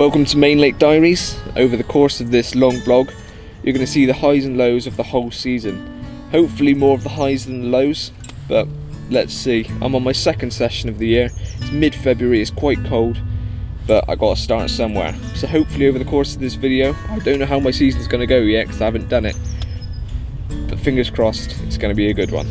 Welcome to Main Lake Diaries. Over the course of this long vlog, you're going to see the highs and lows of the whole season. Hopefully more of the highs than the lows, but let's see. I'm on my second session of the year. It's mid-February, it's quite cold, but I got to start somewhere. So hopefully over the course of this video, I don't know how my season's going to go yet because I haven't done it, but fingers crossed it's going to be a good one.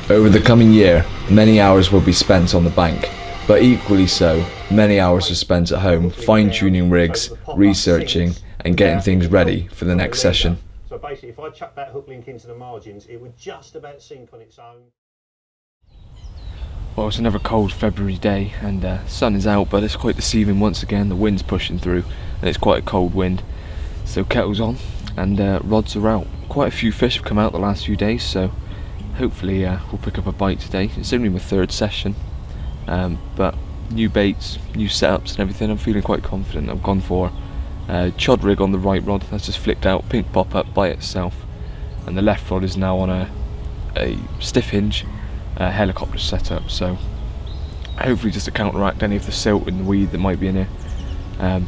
Over the coming year, many hours will be spent on the bank, but equally so, many hours are spent at home fine-tuning rigs, researching and getting things ready for the next session. So basically if I chuck that hook link into the margins, it would just about sink on its own. Well, it's another cold February day and the sun is out, but it's quite deceiving once again. The wind's pushing through and it's quite a cold wind. So kettle's on and rods are out. Quite a few fish have come out the last few days, so hopefully we'll pick up a bite today. It's only my third session, but new baits, new setups and everything. I'm feeling quite confident. I've gone for chod rig on the right rod. That's just flicked out, pink pop up by itself, and the left rod is now on a stiff hinge helicopter setup. So hopefully just to counteract any of the silt and the weed that might be in here,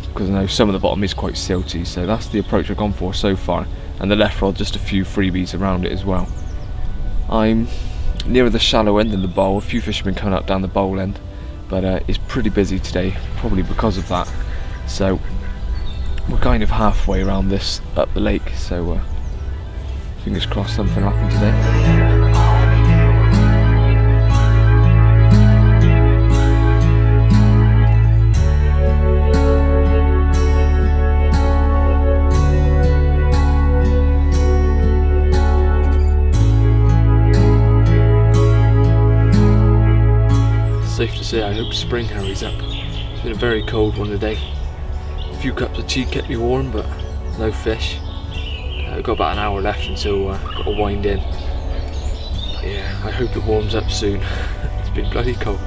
because I know some of the bottom is quite silty. So that's the approach I've gone for so far, and the left rod just a few freebies around it as well. I'm nearer the shallow end than the bowl. A few fish have been coming up down the bowl end, but it's pretty busy today, probably because of that. So we're kind of halfway around this up the lake, so fingers crossed something will happen today. Safe to say I hope spring hurries up. It's been a very cold one today. A few cups of tea kept me warm, but no fish. I've got about an hour left until got to wind in. But yeah, I hope it warms up soon. It's been bloody cold.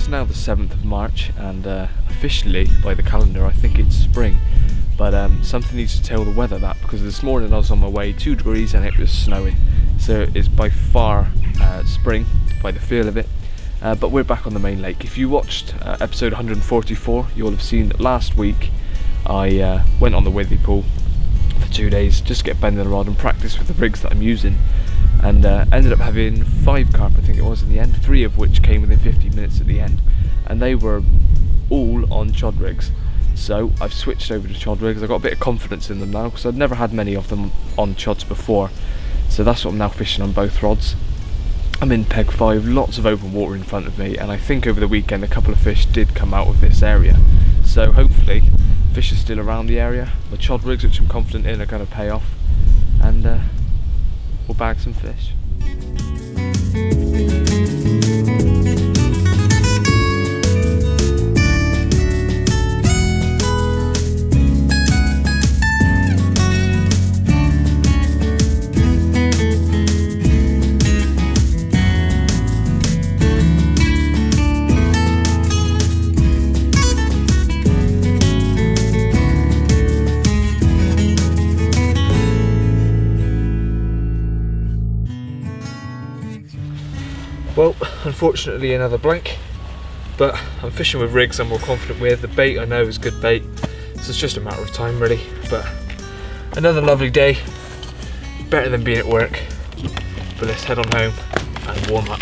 Now the 7th of March, and officially by the calendar I think it's spring, but something needs to tell the weather that, because this morning I was on my way 2 degrees and it was snowing, so it's by far spring by the feel of it. But we're back on the main lake. If you watched episode 144, you'll have seen that last week I went on the Withy pool for 2 days just to get bending the rod and practice with the rigs that I'm using, and ended up having 5 carp I think it was in the end, 3 of which came within 15 minutes at the end, and they were all on chod rigs. So I've switched over to chod rigs. I've got a bit of confidence in them now because I'd never had many of them on chods before, so that's what I'm now fishing on both rods. I'm in peg 5, lots of open water in front of me, and I think over the weekend a couple of fish did come out of this area, so hopefully fish are still around the area. The chod rigs, which I'm confident in, are going to pay off, and we'll bag some fish. Well, unfortunately another blank, but I'm fishing with rigs I'm more confident with. The bait I know is good bait, so it's just a matter of time really. But another lovely day, better than being at work. But let's head on home and warm up.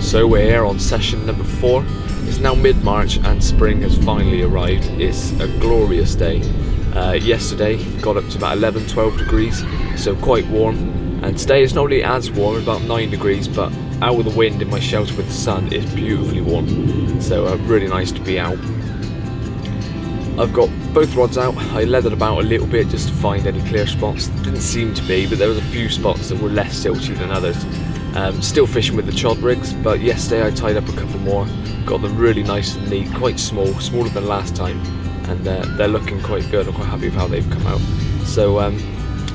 So we're here on session number 4. It's now mid-March and spring has finally arrived. It's a glorious day. Yesterday got up to about 11-12 degrees, so quite warm. And today it's not really as warm, about 9 degrees, but out with the wind in my shelter with the sun, it's beautifully warm. So really nice to be out. I've got both rods out. I leathered about a little bit just to find any clear spots. Didn't seem to be, but there was a few spots that were less silty than others. Still fishing with the chod rigs, but yesterday I tied up a couple more. Got them really nice and neat, quite small, smaller than last time, and they're looking quite good. I'm quite happy with how they've come out. So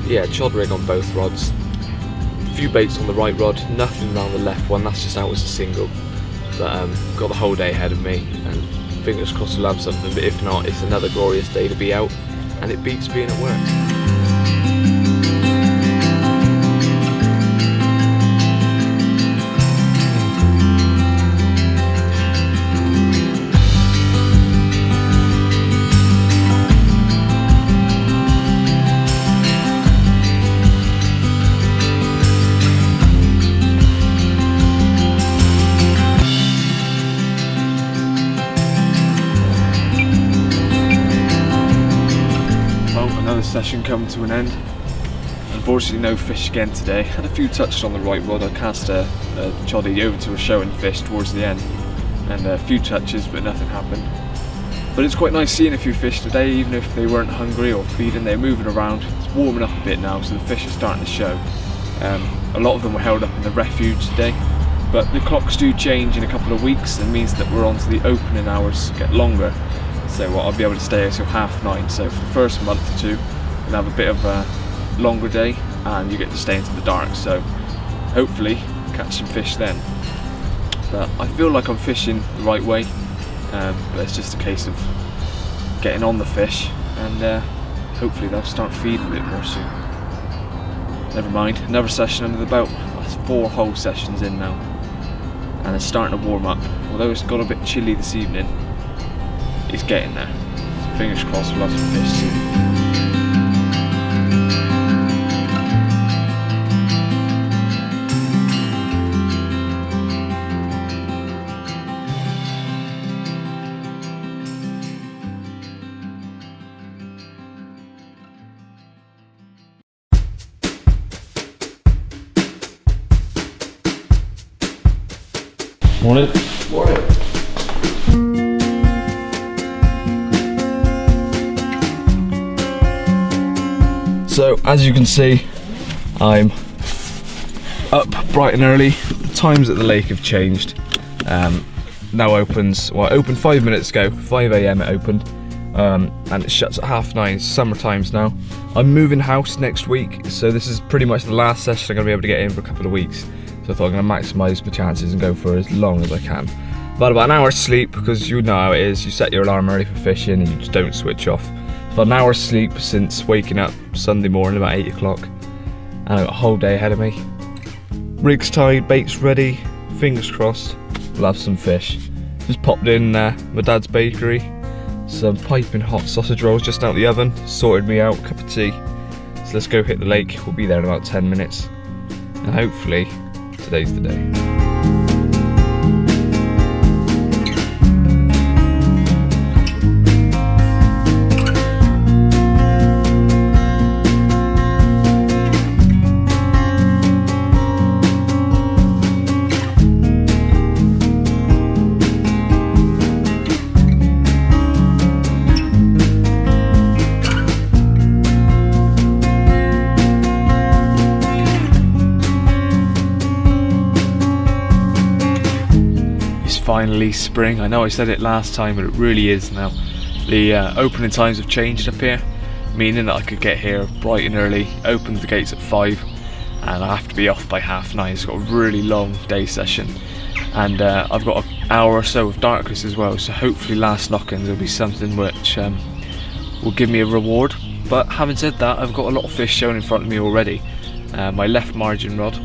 yeah, chod rig on both rods. A few baits on the right rod, nothing around the left one, that's just out as a single. But got the whole day ahead of me, and fingers crossed we'll have something, but if not, it's another glorious day to be out, and it beats being at work. Session come to an end. Unfortunately no fish again today. Had a few touches on the right rod. I cast a choddy over to a showing fish towards the end, and a few touches, but nothing happened. But it's quite nice seeing a few fish today, even if they weren't hungry or feeding. They're moving around. It's warming up a bit now, so the fish are starting to show. A lot of them were held up in the refuge today, but the clocks do change in a couple of weeks, and means that we're on to the opening hours get longer. So I'll be able to stay until 9:30. So for the first month or two, we'll have a bit of a longer day, and you get to stay into the dark. So hopefully catch some fish then. But I feel like I'm fishing the right way. But it's just a case of getting on the fish, and hopefully they'll start feeding a bit more soon. Never mind, another session under the belt. That's 4 whole sessions in now, and it's starting to warm up. Although it's got a bit chilly this evening, it's getting there. So fingers crossed we'll have some fish soon. Morning. Morning. So as you can see, I'm up bright and early. The times at the lake have changed. Now opens, well, it opened 5 minutes ago, 5 AM it opened, and it shuts at 9:30. Summer times now. I'm moving house next week, so this is pretty much the last session I'm going to be able to get in for a couple of weeks. So I thought I'm going to maximise my chances and go for as long as I can. About an hour's sleep, because you know how it is. You set your alarm early for fishing and you just don't switch off. About an hour's sleep since waking up Sunday morning about 8 o'clock, and I've got a whole day ahead of me. Rigs tied, baits ready, fingers crossed, we'll have some fish. Just popped in my dad's bakery, some piping hot sausage rolls just out the oven, sorted me out, cup of tea. So let's go hit the lake, we'll be there in about 10 minutes, and hopefully today's the day. Finally spring. I know I said it last time, but it really is now. The opening times have changed up here, meaning that I could get here bright and early, open the gates at 5, and I have to be off by 9:30. It's got a really long day session, and I've got an hour or so of darkness as well, so hopefully last knock-in there'll be something which will give me a reward. But having said that, I've got a lot of fish shown in front of me already. My left margin rod,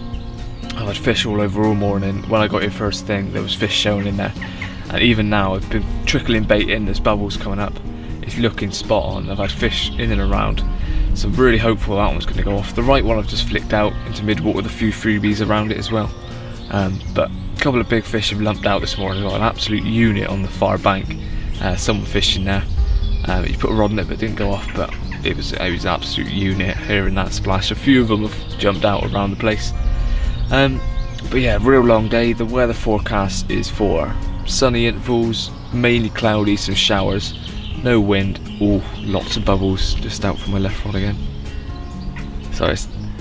I've had fish all over all morning. When I got here first thing, there was fish showing in there, and even now I've been trickling bait in, there's bubbles coming up. It's looking spot on. I've had fish in and around, so I'm really hopeful that one's going to go off. The right one I've just flicked out into mid-water with a few freebies around it as well, but couple of big fish have lumped out this morning. Got an absolute unit on the far bank. Someone fishing there. He put a rod in it but it didn't go off, but it was an absolute unit hearing that splash. A few of them have jumped out around the place. But yeah, real long day. The weather forecast is for sunny intervals, mainly cloudy, some showers, no wind. Oh, lots of bubbles just out from my left rod again. So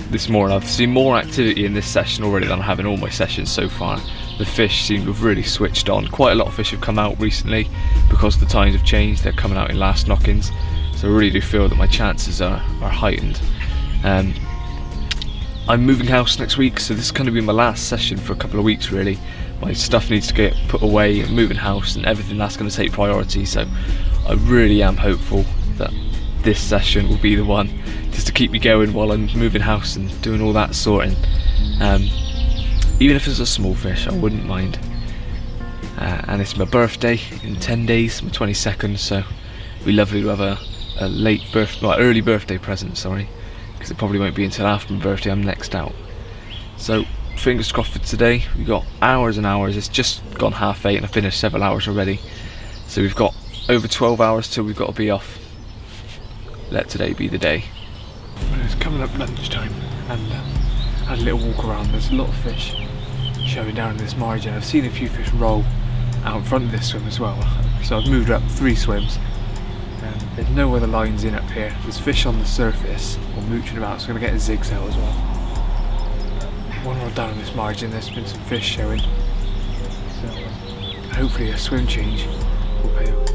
this morning I've seen more activity in this session already than I have in all my sessions so far. The fish seem to have really switched on. Quite a lot of fish have come out recently because the times have changed. They're coming out in last knock-ins, so I really do feel that my chances are heightened. I'm moving house next week, so this is going to be my last session for a couple of weeks really. My stuff needs to get put away, moving house and everything, that's going to take priority, so I really am hopeful that this session will be the one just to keep me going while I'm moving house and doing all that sorting. Even if it's a small fish, I wouldn't mind. And it's my birthday in 10 days, my 22nd, so it'd be lovely to have a early birthday present, sorry, because it probably won't be until after my birthday I'm next out. So fingers crossed for today. We've got hours and hours. It's just gone 8:30 and I've finished several hours already, so we've got over 12 hours till we've got to be off. Let today be the day. Well, it's coming up lunchtime and had a little walk around. There's a lot of fish showing down in this margin. I've seen a few fish roll out in front of this swim as well, so I've moved up 3 swims. There's no other lines in up here. There's fish on the surface or mooching about, so I'm going to get a zigs out as well. One rod down in this margin, there's been some fish showing, so hopefully a swim change will pay off.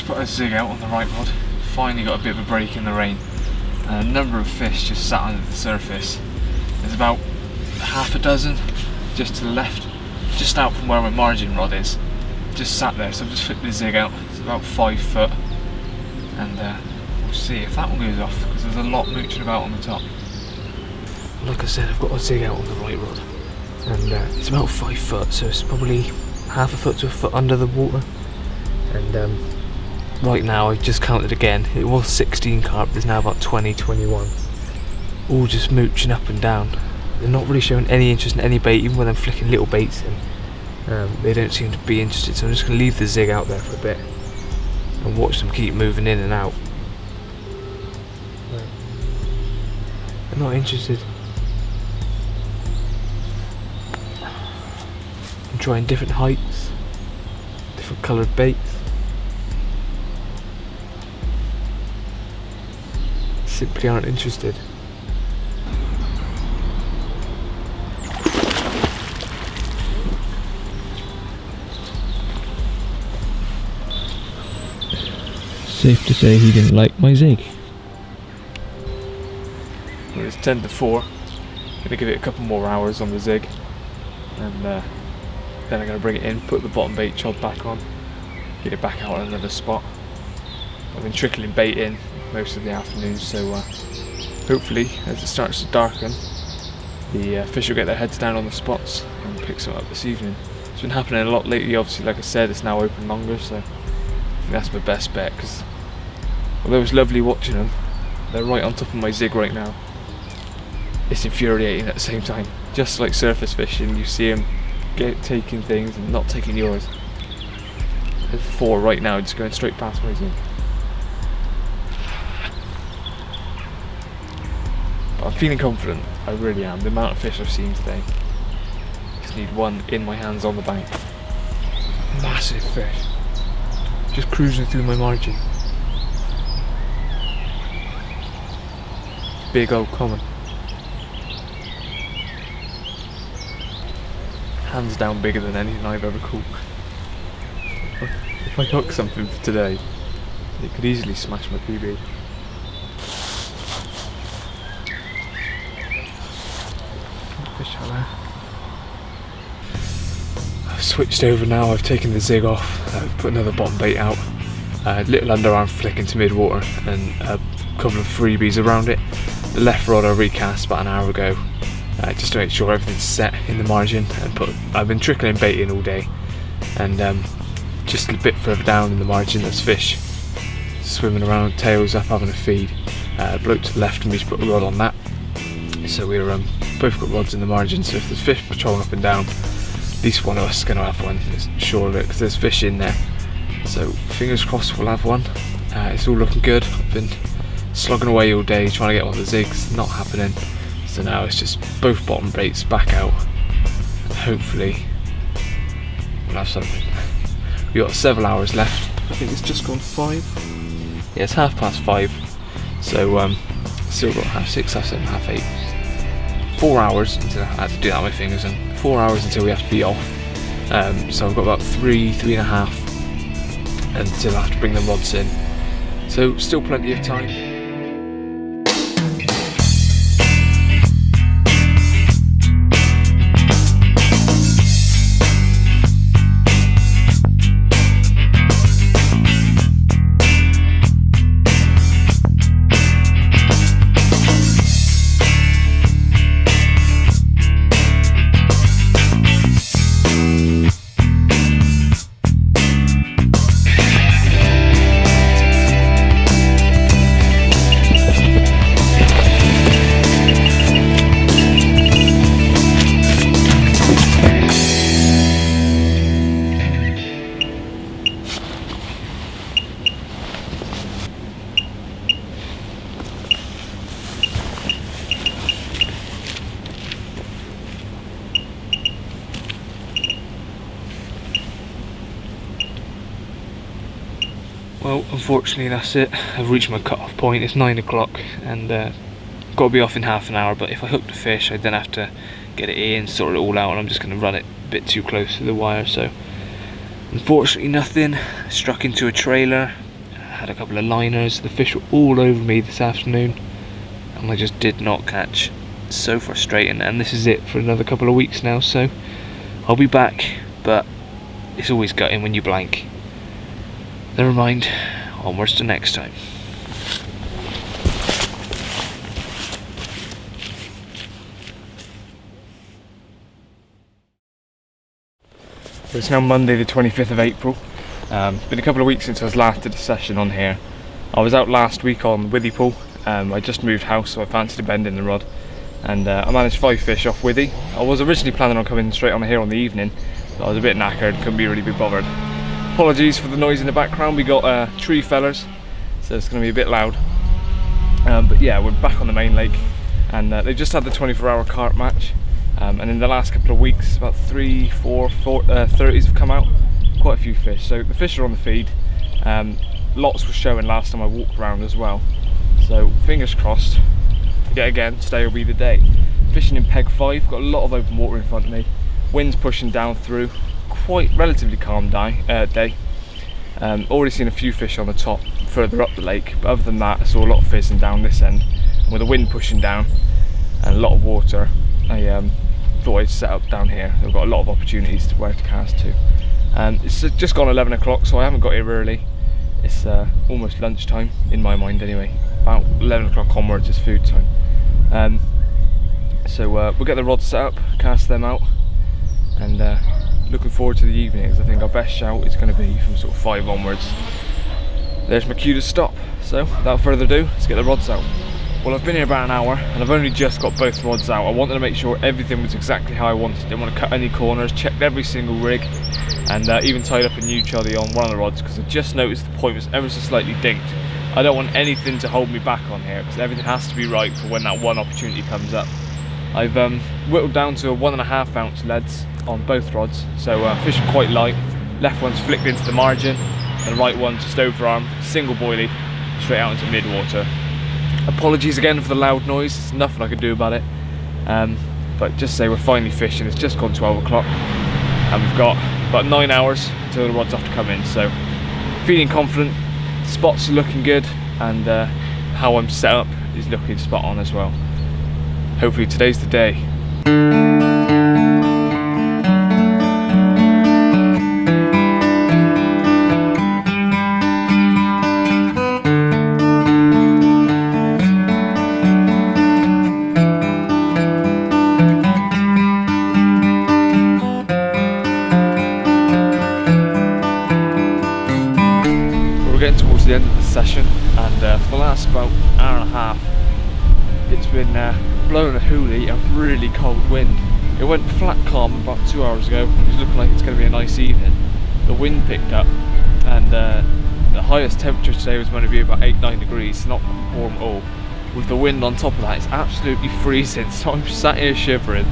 Put a zig out on the right rod. Finally got a bit of a break in the rain. A number of fish just sat under the surface. There's about half a dozen just to the left, just out from where my margin rod is. Just sat there, so I've just flipped the zig out. It's about 5 foot, and we'll see if that one goes off, because there's a lot mooching about on the top. Like I said, I've got a zig out on the right rod, and it's about 5 foot, so it's probably half a foot to a foot under the water. And right now, I've just counted again, it was 16 carp, there's now about 20, 21. All just mooching up and down. They're not really showing any interest in any bait, even when I'm flicking little baits in. They don't seem to be interested, so I'm just going to leave the zig out there for a bit and watch them keep moving in and out. They're not interested. I'm trying different heights, different coloured baits. Simply aren't interested. Safe to say he didn't like my zig. Well, it's 10 to 4. I'm going to give it a couple more hours on the zig, and then I'm going to bring it in, put the bottom bait chod back on, get it back out on another spot. I've been trickling bait in most of the afternoon, so hopefully as it starts to darken, the fish will get their heads down on the spots and pick some up this evening. It's been happening a lot lately. Obviously, like I said, it's now open longer, so I think that's my best bet, because although it's lovely watching them, they're right on top of my zig right now. It's infuriating at the same time. Just like surface fishing, you see them taking things and not taking yours. There's 4 right now just going straight past my zig. But I'm feeling confident, I really am. The amount of fish I've seen today. Just need one in my hands on the bank. Massive fish. Just cruising through my margin. Big old common. Hands down bigger than anything I've ever caught. If I hook something for today, it could easily smash my PB. switched over now. I've taken the zig off, I've put another bottom bait out, a little underarm flick into mid-water and a couple of freebies around it. The left rod I recast about an hour ago, just to make sure everything's set in the margin, and I've been trickling bait in all day, and just a bit further down in the margin there's fish swimming around, tails up, having a feed. Bloke to the left of me's put a rod on that, so we're both got rods in the margin, so if there's fish patrolling up and down, at least one of us is going to have one, sure of it, because there's fish in there. So fingers crossed we'll have one. It's all looking good. I've been slogging away all day trying to get one of the zigs, not happening. So now it's just both bottom baits back out, and hopefully we'll have something. We've got several hours left. I think it's just gone 5. Yeah, it's 5:30. So still got half 6, half 7, half 8. 4 hours until I had to do that with my fingers, and 4 hours until we have to be off. So I've got about 3.5 until I have to bring the rods in. So still plenty of time. Well, unfortunately that's it. I've reached my cut-off point. It's 9 o'clock and got to be off in half an hour, but if I hook the fish I then have to get it in, sort it all out, and I'm just going to run it a bit too close to the wire. So unfortunately nothing. Struck into a trailer, had a couple of liners. The fish were all over me this afternoon and I just did not catch. So frustrating, and this is it for another couple of weeks now, so I'll be back, but it's always gutting when you blank. Never mind, onwards to next time. It's now Monday the 25th of April. Been a couple of weeks since I was last did a session on here. I was out last week on Withy Pool. I just moved house, so I fancied a bend in the rod, and I managed 5 fish off Withy. I was originally planning on coming straight on here on the evening, but I was a bit knackered, couldn't really be bothered. Apologies for the noise in the background. We got tree fellers, so it's going to be a bit loud. But yeah, we're back on the main lake, and they've just had the 24-hour carp match. And in the last couple of weeks, about 3, 4, 30s have come out. Quite a few fish. So the fish are on the feed. Lots were showing last time I walked around as well. So fingers crossed. Yet again, today will be the day. Fishing in peg 5. Got a lot of open water in front of me. Wind's pushing down through. Quite relatively calm day. Already seen a few fish on the top further up the lake, but other than that I saw a lot of fizzing down this end. And with the wind pushing down and a lot of water, I thought I'd set up down here. I've got a lot of opportunities to where to cast to. It's just gone 11 o'clock, so I haven't got here early. It's almost lunchtime in my mind anyway. About 11 o'clock onwards is food time. So we'll get the rods set up, cast them out, and looking forward to the evenings. I think our best shout is going to be from sort of 5 onwards. There's my cue to stop, so without further ado, let's get the rods out. Well, I've been here about an hour and I've only just got both rods out. I wanted to make sure everything was exactly how I wanted. Didn't want to cut any corners, checked every single rig, and even tied up a new chuddy on one of the rods because I just noticed the point was ever so slightly dinked. I don't want anything to hold me back on here because everything has to be right for when that one opportunity comes up. I've whittled down to a 1.5 ounce leads on both rods, so fishing quite light. Left one's flicked into the margin and the right one just over arm, single boilie, straight out into mid-water. Apologies again for the loud noise, there's nothing I can do about it. But just say we're finally fishing. It's just gone 12 o'clock and we've got about 9 hours until the rods have to come in, so feeling confident. Spots are looking good, and how I'm set up is looking spot on as well. Hopefully today's the day. we're getting towards the end of the session, and for the last about hour and a half it's been blowing a hoolie, a really cold wind. It went flat calm about 2 hours ago. It's looking like it's going to be a nice evening. The wind picked up, and the highest temperature today was going to be about 8-9 degrees, not warm at all. With the wind on top of that, it's absolutely freezing, so I'm sat here shivering.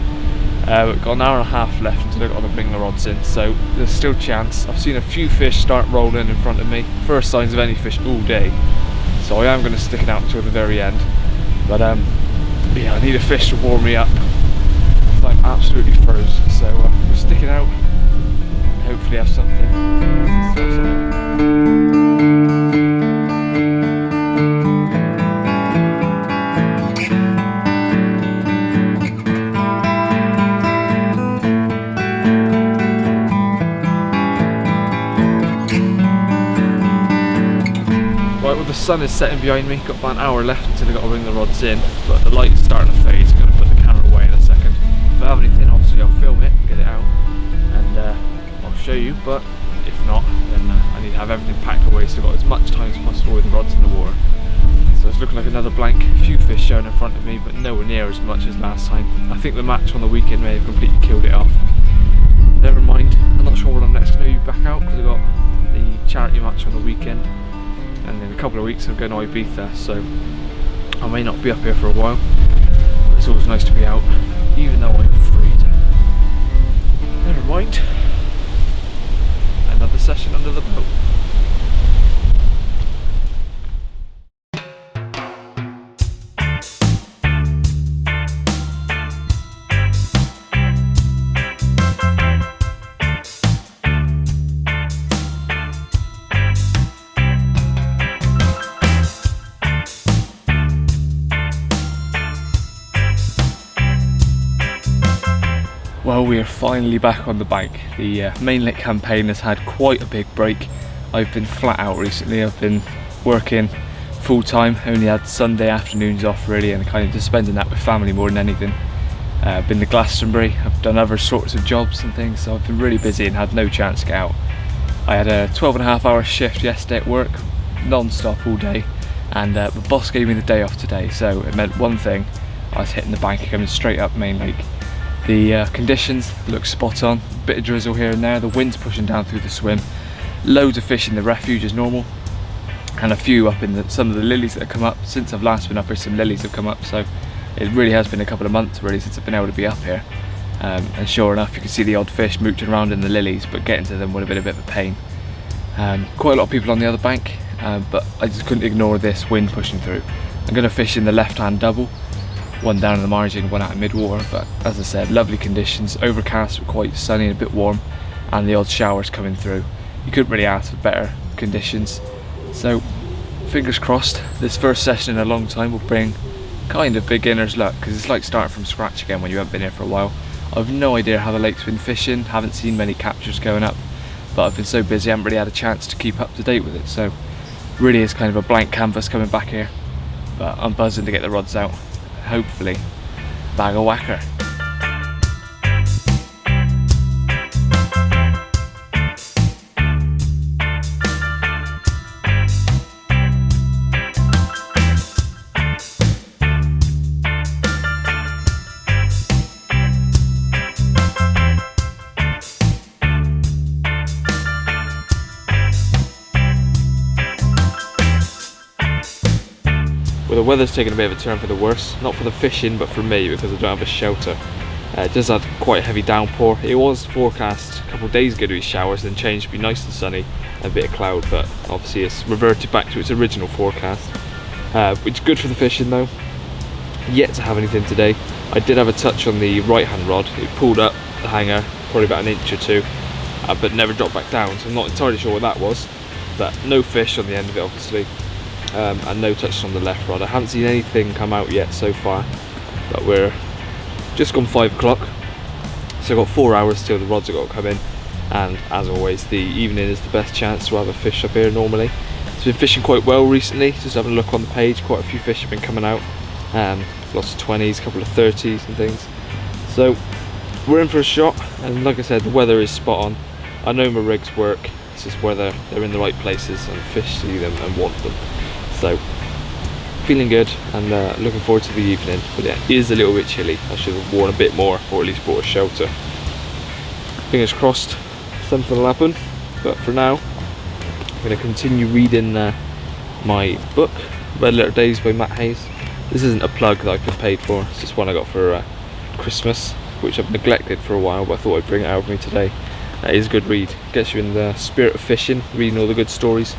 We've got an hour and a half left until I've got to bring the rods in, so there's still a chance. I've seen a few fish start rolling in front of me, first signs of any fish all day, so I am going to stick it out until the very end. But yeah, I need a fish to warm me up. I'm absolutely frozen, so we'll stick it out and hopefully have something. The sun is setting behind me, got about an hour left until I've got to bring the rods in, but the light's starting to fade, so I'm going to put the camera away in a second. If I have anything, obviously I'll film it, get it out, and I'll show you, but if not, then I need to have everything packed away so I've got as much time as possible with the rods in the water. So it's looking like another blank, a few fish showing in front of me, but nowhere near as much as last time. I think the match on the weekend may have completely killed it off. Never mind, I'm not sure when I'm next going to be back out, because I've got the charity match on the weekend. And in a couple of weeks I'm going to Ibiza, so I may not be up here for a while, but it's always nice to be out, even though I'm freezing. Never mind. Another session under the boat. Well, we are finally back on the bank. The mainlet campaign has had quite a big break. I've been flat out recently. I've been working full time, only had Sunday afternoons off really, and kind of just spending that with family more than anything. I've been to Glastonbury, I've done other sorts of jobs and things, so I've been really busy and had no chance to get out. I had a 12.5-hour shift yesterday at work, non-stop all day, and the boss gave me the day off today, so it meant one thing: I was hitting the bank coming straight up Main Lake. The conditions look spot on, bit of drizzle here and there, the wind's pushing down through the swim, loads of fish in the refuge as normal, and a few up in some of the lilies that have come up. Since I've last been up here, some lilies have come up, so it really has been a couple of months really since I've been able to be up here. And sure enough, you can see the odd fish mooching around in the lilies, but getting to them would have been a bit of a pain. Quite a lot of people on the other bank, but I just couldn't ignore this wind pushing through. I'm going to fish in the left-hand double, one down in the margin, one out in mid-water, but as I said, lovely conditions, overcast, but quite sunny and a bit warm, and the odd showers coming through. You couldn't really ask for better conditions, so fingers crossed this first session in a long time will bring kind of beginner's luck, because it's like starting from scratch again when you haven't been here for a while. I've no idea how the lake's been fishing, haven't seen many captures going up, but I've been so busy I haven't really had a chance to keep up to date with it, so really is kind of a blank canvas coming back here, but I'm buzzing to get the rods out. Hopefully bag a whacker. Well, the weather's taken a bit of a turn for the worse, not for the fishing but for me, because I don't have a shelter. It just had quite a heavy downpour. It was forecast a couple of days ago to be showers, then changed to be nice and sunny and a bit of cloud, but obviously it's reverted back to its original forecast, which is good for the fishing though. Yet to have anything today. I did have a touch on the right hand rod. It pulled up the hanger probably about an inch or two, but never dropped back down, so I'm not entirely sure what that was, but no fish on the end of it obviously. And no touches on the left rod. I haven't seen anything come out yet so far, but we're just gone 5 o'clock, so I've got 4 hours till the rods have got to come in, and as always the evening is the best chance to have a fish up here normally. It's been fishing quite well recently, just having a look on the page, quite a few fish have been coming out, lots of 20s, a couple of 30s and things, so we're in for a shot. And like I said, the weather is spot on. I know my rigs work, it's is whether they're in the right places and fish see them and want them. So feeling good and looking forward to the evening, but it is a little bit chilly. I should have worn a bit more, or at least brought a shelter. Fingers crossed something will happen, but for now I'm going to continue reading my book, Red Letter Days by Matt Hayes. This isn't a plug that I've been paid for, it's just one I got for Christmas, which I've neglected for a while, but I thought I'd bring it out with me today. It is a good read, gets you in the spirit of fishing, reading all the good stories.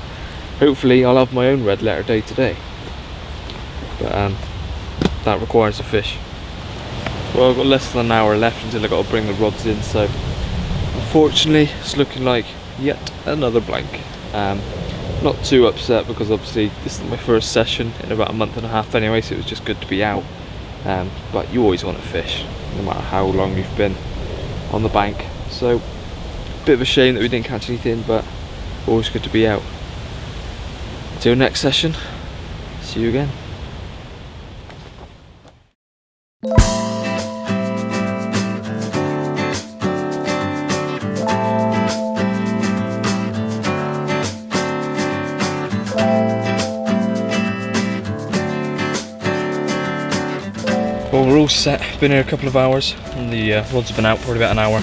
Hopefully I'll have my own red letter day today, but that requires a fish. Well, I've got less than an hour left until I've got to bring the rods in, so unfortunately it's looking like yet another blank. Not too upset because obviously this is my first session in about a month and a half anyway, so it was just good to be out. But you always want to fish, no matter how long you've been on the bank. So, bit of a shame that we didn't catch anything, but always good to be out. Till next session, see you again. Well, we're all set, been here a couple of hours and the rods have been out probably about an hour.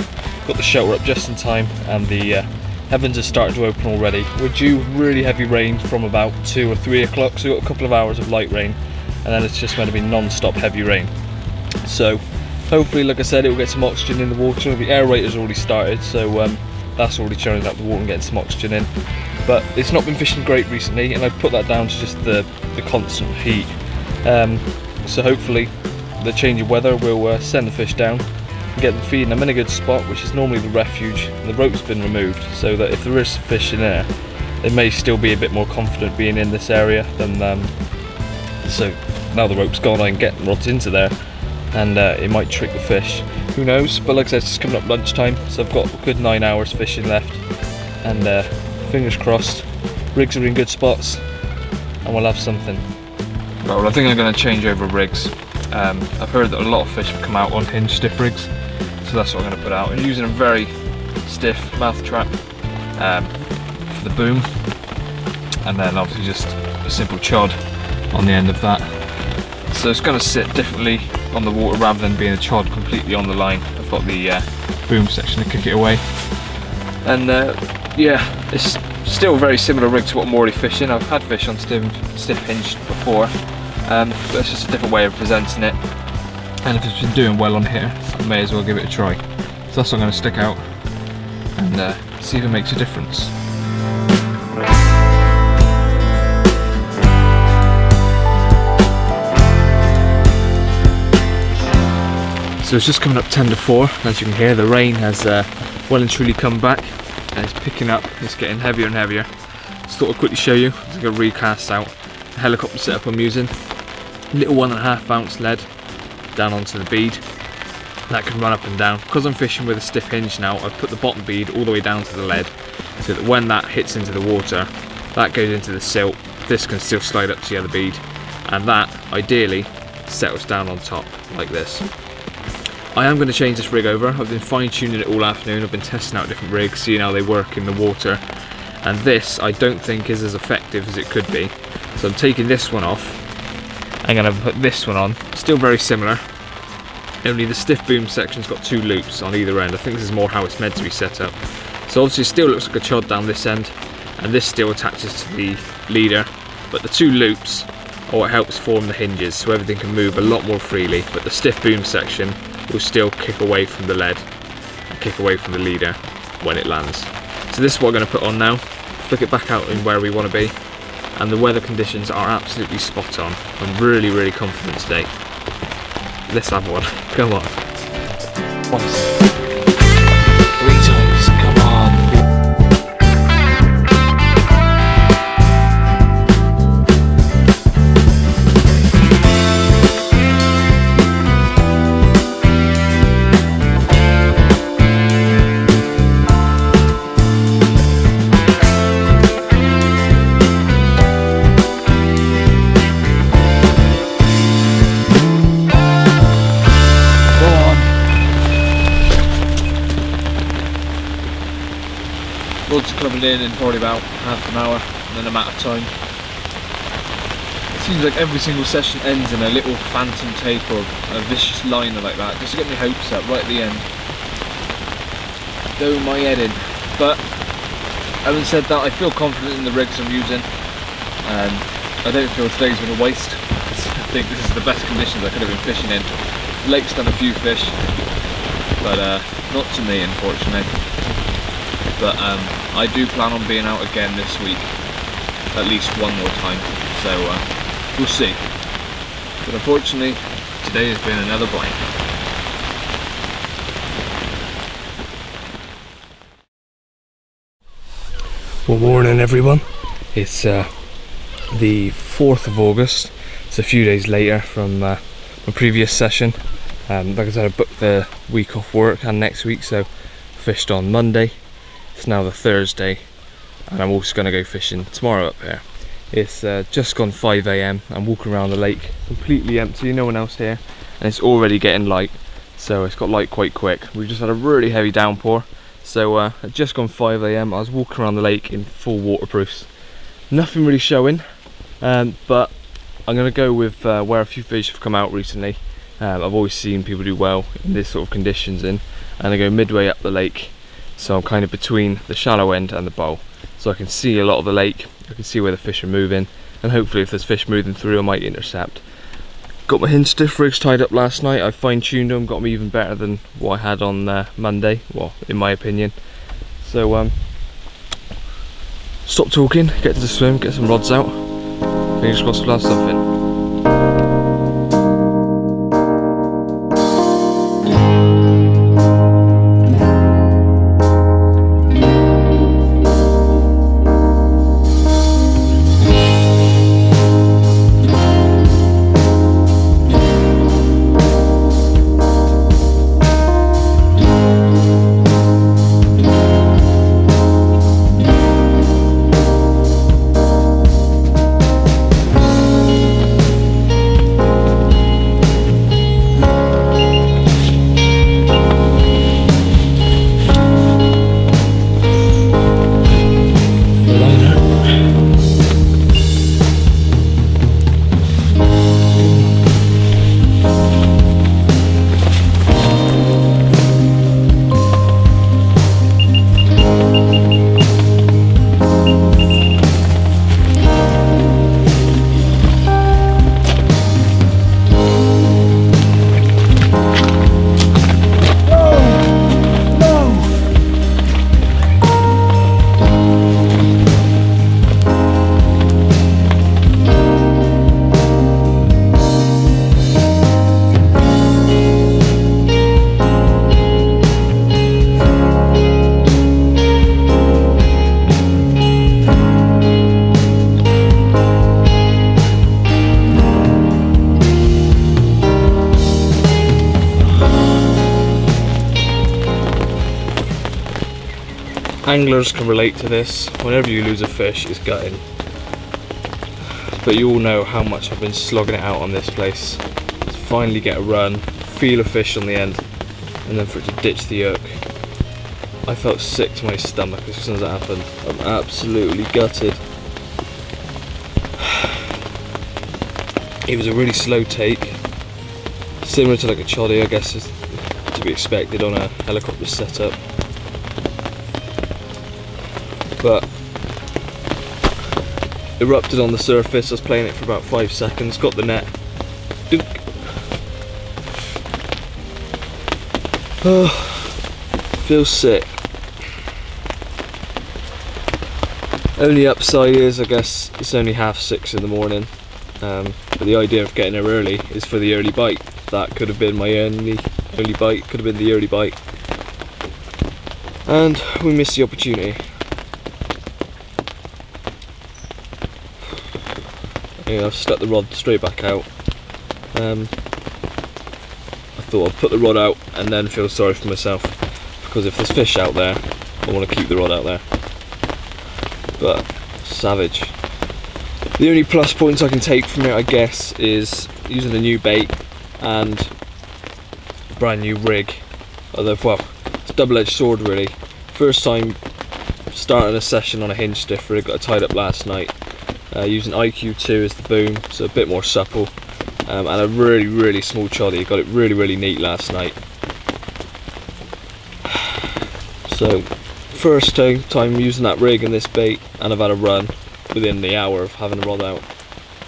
Got the shelter up just in time and the heavens are starting to open already. We're due really heavy rain from about 2 or 3 o'clock, so we've got a couple of hours of light rain and then it's just going to be non-stop heavy rain. So hopefully, like I said, it will get some oxygen in the water. The aerator's already started, so that's already churning up the water and getting some oxygen in. But it's not been fishing great recently, and I've put that down to just the constant heat. So hopefully the change of weather will send the fish down and get them feeding. I'm in a good spot, which is normally the refuge, and the rope's been removed so that if there is fish in there, they may still be a bit more confident being in this area than so now the rope's gone, I can get rods into there and it might trick the fish, who knows. But like I said, it's coming up lunchtime, so I've got a good 9 hours fishing left, and fingers crossed rigs are in good spots and we'll have something. Well, I think I'm going to change over rigs. I've heard that a lot of fish have come out on hinge stiff rigs, so that's what I'm going to put out. I'm using a very stiff mouth trap for the boom, and then obviously just a simple chod on the end of that. So it's going to sit differently on the water rather than being a chod completely on the line. I've got the boom section to kick it away, and yeah, it's still a very similar rig to what I'm already fishing. I've had fish on stiff hinge before. But it's just a different way of presenting it, and if it's been doing well on here, I may as well give it a try. So that's what I'm going to stick out and see if it makes a difference. So it's just coming up 10 to 4, as you can hear the rain has well and truly come back and it's picking up, it's getting heavier and heavier. Just thought I'd quickly show you, I'm going to recast out the helicopter setup I'm using. Little 1.5 ounce lead down onto the bead that can run up and down. Because I'm fishing with a stiff hinge now, I've put the bottom bead all the way down to the lead so that when that hits into the water, that goes into the silt, this can still slide up to the other bead, and that ideally settles down on top like this. I am going to change this rig over. I've been fine tuning it all afternoon, I've been testing out different rigs, seeing how they work in the water, and this I don't think is as effective as it could be. So I'm taking this one off. I'm going to put this one on, still very similar, only the stiff boom section's got 2 loops on either end. I think this is more how it's meant to be set up. So obviously it still looks like a chod down this end, and this still attaches to the leader, but the 2 loops are what helps form the hinges, so everything can move a lot more freely, but the stiff boom section will still kick away from the lead and kick away from the leader when it lands. So this is what I'm going to put on now, flick it back out in where we want to be, and the weather conditions are absolutely spot on. I'm really, really confident today. Let's have one. Come on. Once. 3 times. Come on. leveling in probably about half an hour, and then I'm out of time. It seems like every single session ends in a little phantom take or a vicious liner like that, just to get my hopes up right at the end. Throw my head in. But having said that, I feel confident in the rigs I'm using. I don't feel today's been a waste. I think this is the best conditions I could have been fishing in. The lake's done a few fish, but not to me, unfortunately. But I do plan on being out again this week, at least one more time, so we'll see. But unfortunately, today has been another blank. Well, morning everyone. It's the 4th of August. It's a few days later from my previous session. Like I said, I booked the week off work and next week, so I fished on Monday. It's now the Thursday, and I'm also going to go fishing tomorrow up here. It's just gone 5 AM. I'm walking around the lake, completely empty, no one else here, and it's already getting light, so it's got light quite quick. We've just had a really heavy downpour, so at just gone 5 AM, I was walking around the lake in full waterproofs. Nothing really showing, but I'm going to go with where a few fish have come out recently. I've always seen people do well in this sort of conditions and I go midway up the lake, so I'm kind of between the shallow end and the bowl, so I can see a lot of the lake, I can see where the fish are moving, and hopefully if there's fish moving through I might intercept. Got my hinge stiff rigs tied up last night. I fine-tuned them, got them even better than what I had on Monday, well, in my opinion. So stop talking, get to the swim, get some rods out. Fingers crossed we'll have something. Anglers can relate to this. Whenever you lose a fish, it's gutting. But you all know how much I've been slogging it out on this place to finally get a run, feel a fish on the end, and then for it to ditch the hook. I felt sick to my stomach as soon as that happened. I'm absolutely gutted. It was a really slow take, similar to like a choddy, I guess, is to be expected on a helicopter setup. But erupted on the surface. I was playing it for about 5 seconds, got the net. Dunk. Oh, feels sick. Only upside is, I guess, it's only 6:30 in the morning. But the idea of getting there early is for the early bite. That could have been my only bite, could have been the early bite. And we missed the opportunity. Yeah, I've stuck the rod straight back out. I thought I'd put the rod out and then feel sorry for myself, because if there's fish out there, I want to keep the rod out there. But savage. The only plus points I can take from it, I guess, is using the new bait and brand new rig. Although, well, it's a double-edged sword really. First time starting a session on a hinge stiff rig that I tied up last night, using IQ2 as the boom, so a bit more supple, and a really small choddy. Got it really neat last night. So first time using that rig and this bait, and I've had a run within the hour of having the rod out.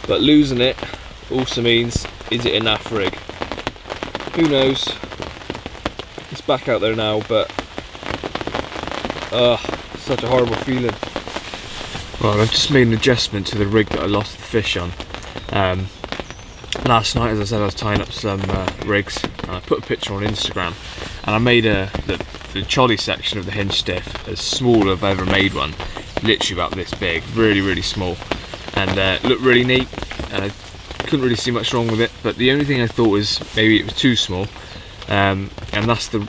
But losing it also means, is it a naff rig? Who knows? It's back out there now, but such a horrible feeling. Right, I've just made an adjustment to the rig that I lost the fish on. Last night, as I said, I was tying up some rigs, and I put a picture on Instagram, and I made the choddy section of the hinge stiff as small as I've ever made one, literally about this big, really small, and it looked really neat, and I couldn't really see much wrong with it. But the only thing I thought was maybe it was too small, and that's the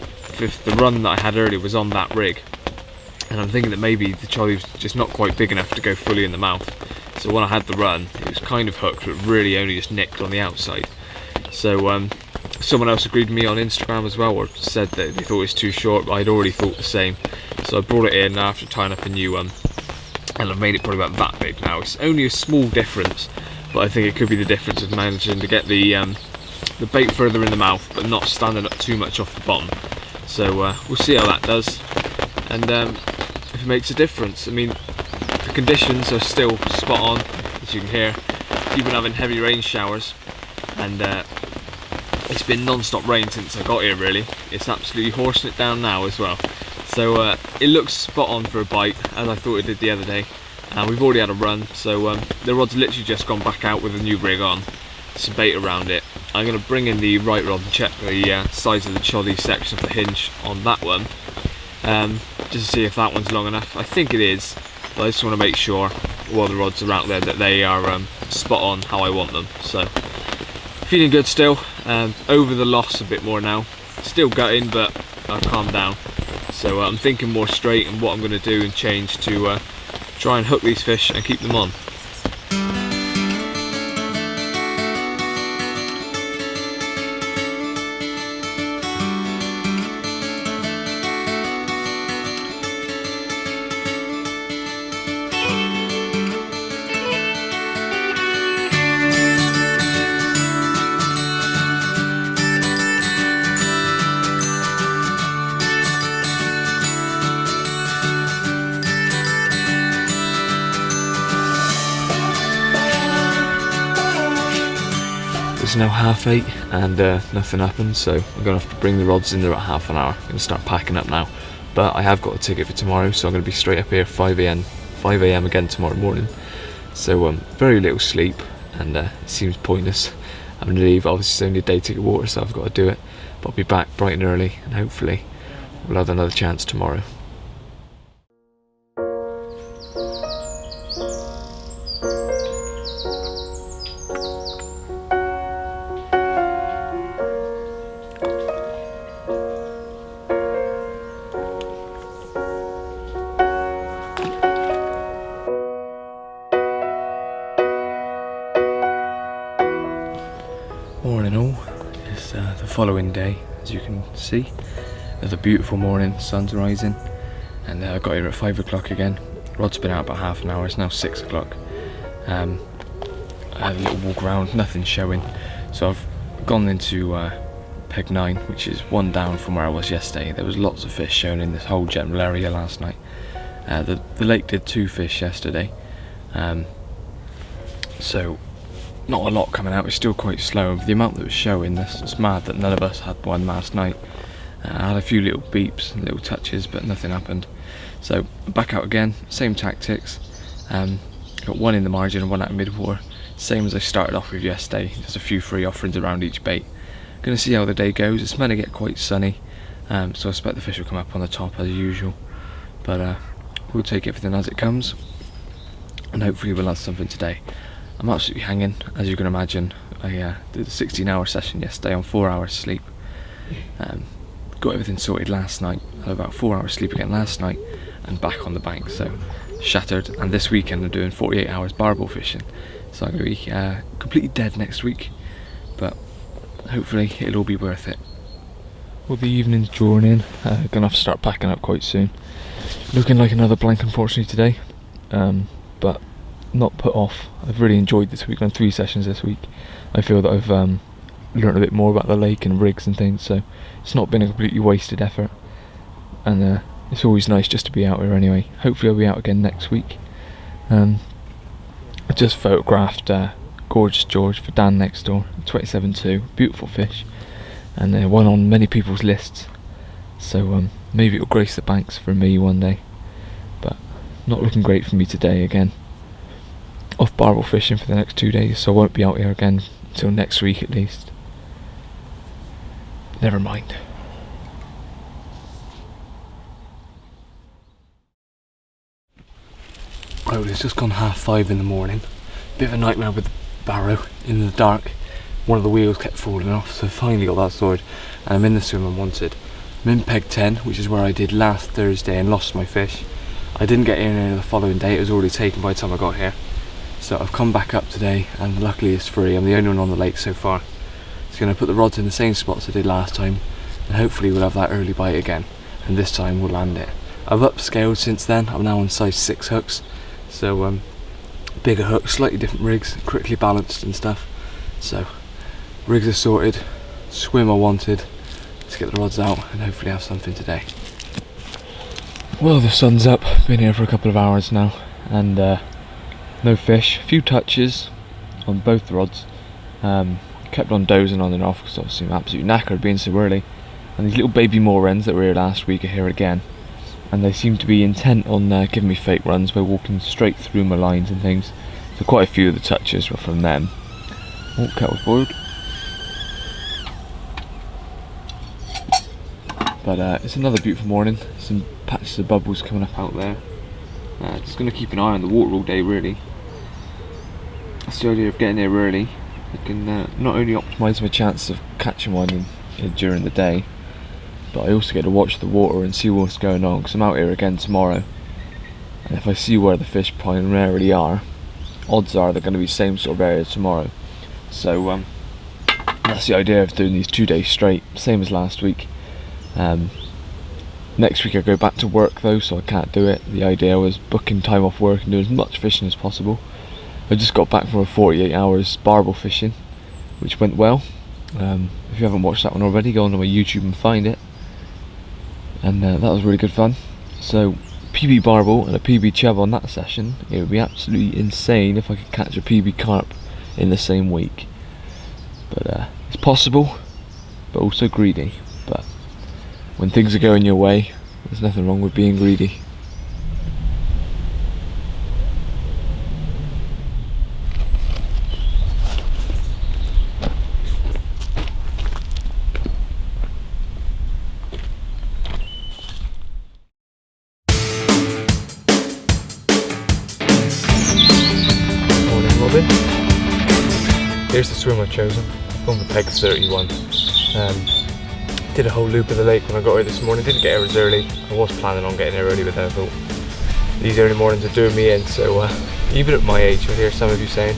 run that I had earlier was on that rig, and I'm thinking that maybe the choddy was just not quite big enough to go fully in the mouth. So when I had the run, it was kind of hooked, but really only just nicked on the outside. So someone else agreed with me on Instagram as well, or said that they thought it was too short, but I'd already thought the same. So I brought it in after tying up a new one, and I've made it probably about that big now. It's only a small difference, but I think it could be the difference of managing to get the bait further in the mouth, but not standing up too much off the bottom. So we'll see how that does, and if it makes a difference. I mean, the conditions are still spot on, as you can hear. You've been having heavy rain showers, and it's been non-stop rain since I got here really. It's absolutely horsing it down now as well. So it looks spot on for a bite, as I thought it did the other day. And we've already had a run, so the rod's literally just gone back out with a new rig on, some bait around it. I'm going to bring in the right rod and check the size of the choddy section of the hinge on that one, just to see if that one's long enough. I think it is, but I just want to make sure while the rods are out there that they are spot on how I want them. So feeling good still, over the loss a bit more now. Still gutting, but I've calmed down. So I'm thinking more straight and what I'm going to do and change to try and hook these fish and keep them on. It's now 8:30 and nothing happened, so I'm going to have to bring the rods in there at half an hour. I'm going to start packing up now, but I have got a ticket for tomorrow, so I'm going to be straight up here 5 AM again tomorrow morning. So very little sleep, and it seems pointless having to leave. Obviously it's only a day ticket water, so I've got to do it, but I'll be back bright and early, and hopefully we'll have another chance tomorrow. Morning all, it's the following day, as you can see. It's a beautiful morning, sun's rising, and I got here at 5 o'clock again. Rod's been out about half an hour, it's now 6 o'clock. I had a little walk around, nothing's showing, so I've gone into peg 9, which is one down from where I was yesterday. There was lots of fish shown in this whole general area last night. The lake did 2 fish yesterday, so not a lot coming out. It's still quite slow. The amount that was showing, it's mad that none of us had one last night. I had a few little beeps and little touches, but nothing happened. So back out again, same tactics. Got one in the margin and one out of mid-water, same as I started off with yesterday. There's a few free offerings around each bait. Gonna see how the day goes. It's meant to get quite sunny, so I expect the fish will come up on the top as usual, but we'll take everything as it comes, and hopefully we'll have something today. I'm absolutely hanging, as you can imagine. I did a 16-hour session yesterday on 4 hours sleep. Got everything sorted last night. Had about 4 hours sleep again last night, and back on the bank, so shattered. And this weekend I'm doing 48 hours barbel fishing, so I'm going to be completely dead next week, but hopefully it'll all be worth it. Well, the evening's drawing in. Gonna have to start packing up quite soon. Looking like another blank unfortunately today, but not put off. I've really enjoyed this week. I've done 3 sessions this week. I feel that I've learned a bit more about the lake and rigs and things, so it's not been a completely wasted effort, and it's always nice just to be out here anyway. Hopefully I'll be out again next week. I just photographed Gorgeous George for Dan next door, 27.2, beautiful fish, and one on many people's lists, so maybe it'll grace the banks for me one day, but not looking great for me today again. Off barbel fishing for the next 2 days, so I won't be out here again until next week at least. Never mind. Right, well, it's just gone 5:30 in the morning. Bit of a nightmare with the barrow in the dark. One of the wheels kept falling off, so I finally got that sorted, and I'm in the swim I wanted. I'm in peg 10, which is where I did last Thursday and lost my fish. I didn't get in the following day, it was already taken by the time I got here. So I've come back up today, and luckily it's free. I'm the only one on the lake so far. Just going to put the rods in the same spots I did last time, and hopefully we'll have that early bite again, and this time we'll land it. I've upscaled since then. I'm now on size 6 hooks, so bigger hooks, slightly different rigs, critically balanced and stuff. So rigs are sorted, swim I wanted. Let's get the rods out and hopefully have something today. Well, the sun's up, been here for a couple of hours now, and no fish. A few touches on both the rods. Kept on dozing on and off because obviously I'm absolutely knackered being so early. And these little baby moor wrens that were here last week are here again, and they seem to be intent on giving me fake runs by walking straight through my lines and things. So quite a few of the touches were from them. Oh, kettle's boiled. But it's another beautiful morning. Some patches of bubbles coming up out there. Just going to keep an eye on the water all day really. That's the idea of getting here early. I can not only optimise my chance of catching one during the day, but I also get to watch the water and see what's going on, because I'm out here again tomorrow, and if I see where the fish primarily are, odds are they're going to be same sort of area tomorrow. So that's the idea of doing these 2 days straight, same as last week. Next week I go back to work though, so I can't do it. The idea was booking time off work and do as much fishing as possible. I just got back from a 48 hours barbel fishing, which went well. If you haven't watched that one already, go onto my YouTube and find it. And that was really good fun. So PB barbel and a PB chub on that session. It would be absolutely insane if I could catch a PB carp in the same week. But it's possible, but also greedy. But when things are going your way, there's nothing wrong with being greedy. Here's the swim I've chosen. I've gone for peg 31. Did a whole loop of the lake when I got here this morning. Didn't get here as early. I was planning on getting here early, but then I thought these early mornings are doing me in. So even at my age, you'll hear some of you saying.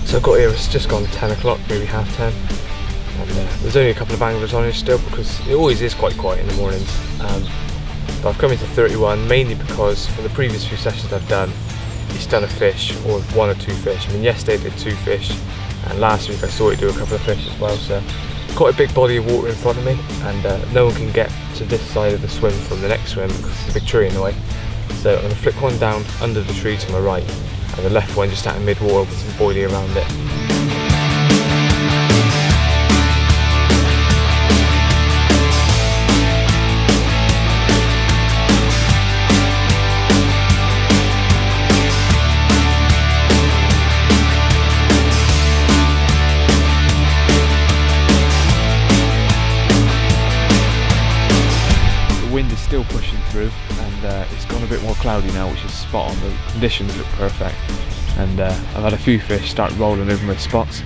So I got here, it's just gone 10 o'clock, maybe half 10. And there's only a couple of anglers on here still, because it always is quite quiet in the mornings. But I've come into 31 mainly because from the previous few sessions I've done, he's done a fish or 1 or 2 fish. I mean, yesterday I did 2 fish, and last week I saw it do a couple of fish as well. So quite a big body of water in front of me, and no one can get to this side of the swim from the next swim because there's a big tree in the way. So I'm going to flick one down under the tree to my right, and the left one just out in mid-water with some boilie around it. Still pushing through, and it's gone a bit more cloudy now, which is spot on. The conditions look perfect, and I've had a few fish start rolling over my spots,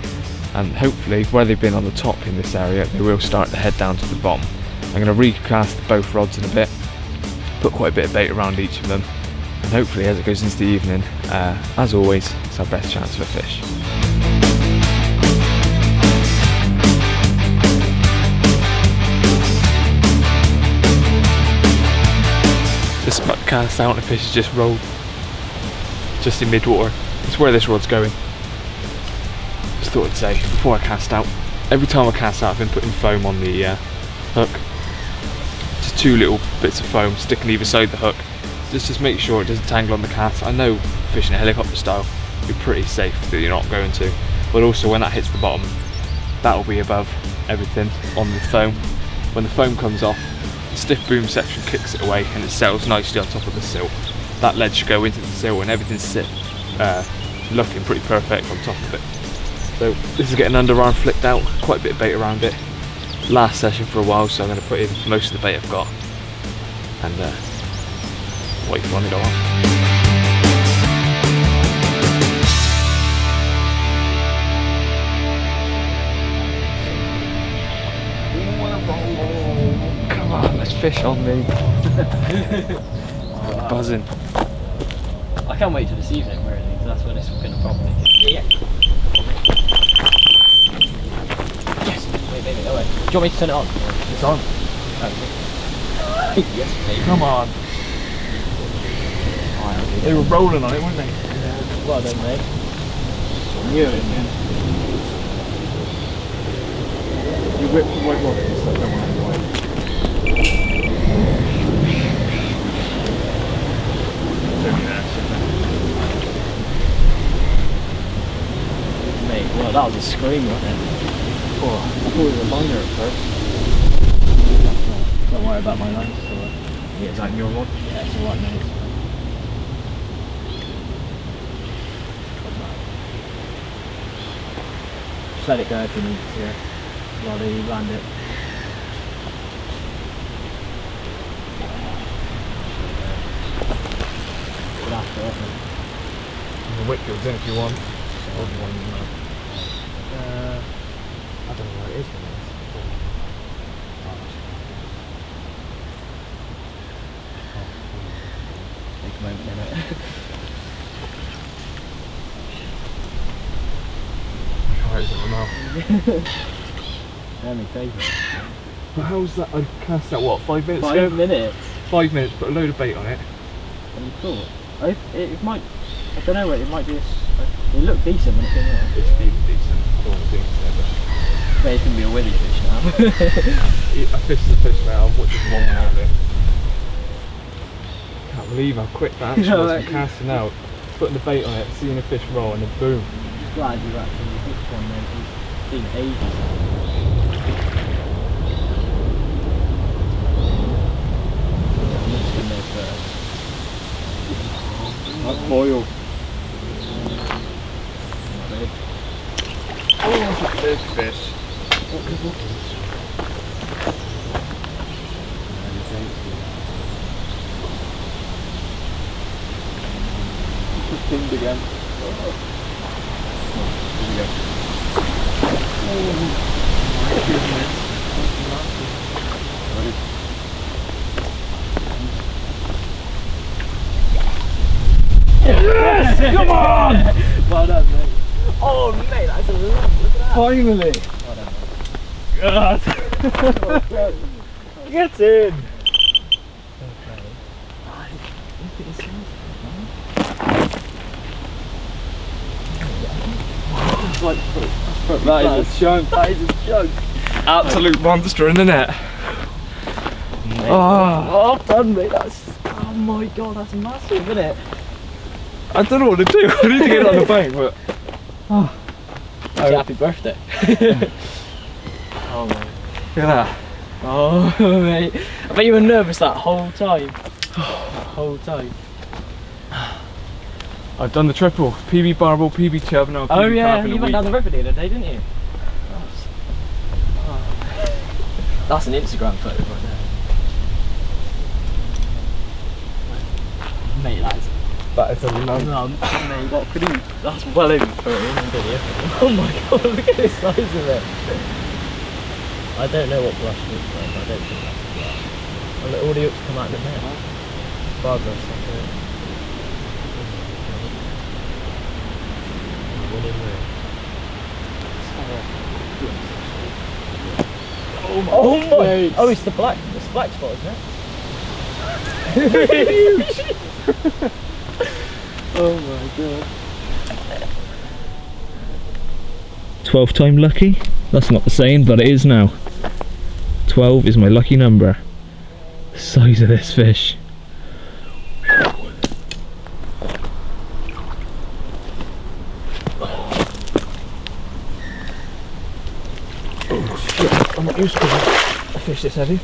and hopefully where they've been on the top in this area they will start to head down to the bottom. I'm going to recast both rods in a bit, put quite a bit of bait around each of them, and hopefully as it goes into the evening, as always, it's our best chance of a fish. cast out and the fish has just rolled just in mid-water. It's where this rod's going. Just thought I'd say before I cast out. Every time I cast out, I've been putting foam on the hook. Just 2 little bits of foam sticking either side of the hook. Just make sure it doesn't tangle on the cast. I know fishing a helicopter style, you're pretty safe that you're not going to. But also when that hits the bottom, that'll be above everything on the foam. When the foam comes off, the stiff boom section kicks it away and it settles nicely on top of the silt. That lead should go into the silt and everything's looking pretty perfect on top of it. So this is getting underarm flicked out, quite a bit of bait around it. Last session for a while, so I'm going to put in most of the bait I've got and wait for one to go on. Come on, let's fish on me. Oh, buzzing. I can't wait till this evening, really, because that's when it's going to properly. Yeah. Yes. Wait. Oh wait. Do you want me to turn it on? It's on. Yes, mate. Come on. They were rolling on it, weren't they? Yeah. Well done, mate. You whipped the white rock and stuff, don't want to Mate, well that was a scream, wasn't it? Oh, I thought it was a liner at first. Don't worry about my lines. Yeah, is that your rod? Yeah, it's alright, mate. Just let it go if you need to, rather you land it. Good after, I think. You can whip yours in if you want. I don't know where it is. Take a moment, innit? Alright, is it now? They're my favourite. But how's that? I cast that what, 5 minutes 5 ago? minutes? 5 minutes, put a load of bait on it. And you caught? It might, I don't know, it might be it looked decent when it came out. It's decent. I don't want to think so, But it's going to be a willy fish now. but I fished the fish now, I'm watching one out there. Can't believe how quick that action was from casting out. Putting the bait on it, seeing a fish roll and then boom. I'm just glad you actually hooked one, mate. It's been ages. I'm just going there first. That's boil. Oh, that's a big fish. Pinned again. Here we go. Oh my goodness. Yes! Come on! Well done, mate. Oh, mate, that's a lump. Look at that. Finally! Well done, mate. God! Get in! That is a chunk. That is a chunk. Absolute monster in the net. Mate. Oh. Well done, mate. That's, oh my god, that's massive, isn't it? I don't know what to do. I need to get it on the bank, but. Oh. Happy birthday. Oh, mate. Look at that. Oh, mate. I bet you were nervous that whole time. That whole time. I've done the triple. PB barbel, PB chub, now PB Oh yeah, carp in you a went week. down the river the other day, didn't you? That's an Instagram photo right there. Mate, That is a lump. mate, what could you? That's well over 30 in the video. Oh my god, look at the size of it. I don't know what blush looks like, but I don't think that's blush. Well, all the hooks come out of the net. Barbara, something. Oh my! Oh, it's the black spot, isn't it? Oh my god. 12 time lucky? That's not the saying, but it is now. 12 is my lucky number. The size of this fish. Oh shit, I'm not used to a fish this heavy.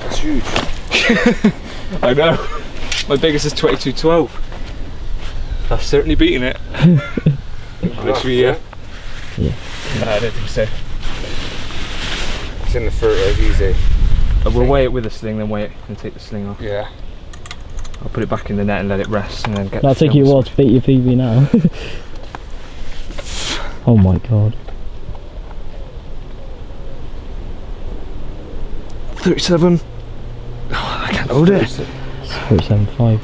That's huge. I know. My biggest is 22.12. That's certainly beating it. Literally, yeah. Yeah. No, I don't think so. It's in the 30s, easy. We'll weigh it with a sling, then weigh it and take the sling off. Yeah. I'll put it back in the net and let it rest, and then get. That'll take you a while to beat your PB now. Oh my god. 37. Oh, I can't hold it. 37.5.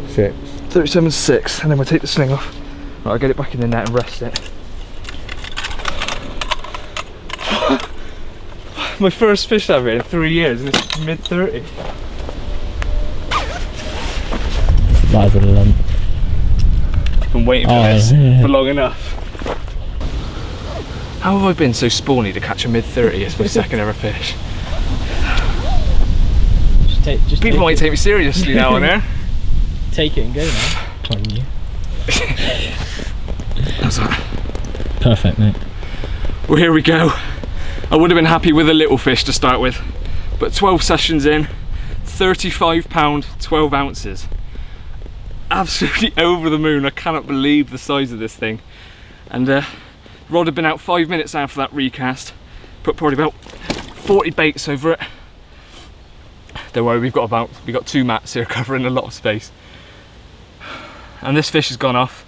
Six. 37.6, and then we'll take the sling off. Right, I'll get it back in the net and rest it. My first fish ever in 3 years, and it's mid-30. That is a lump. I've been waiting for this for long enough. How have I been so spawny to catch a mid-30 as my second ever fish? People might take me seriously now and there. Take it and go now. On you. How's that? Perfect, mate. Well, here we go. I would have been happy with a little fish to start with, but 12 sessions in, 35 pound, 12 ounces. Absolutely over the moon. I cannot believe the size of this thing. And rod had been out 5 minutes after that recast. Put probably about 40 baits over it. Don't worry, we've got 2 mats here covering a lot of space. And this fish has gone off.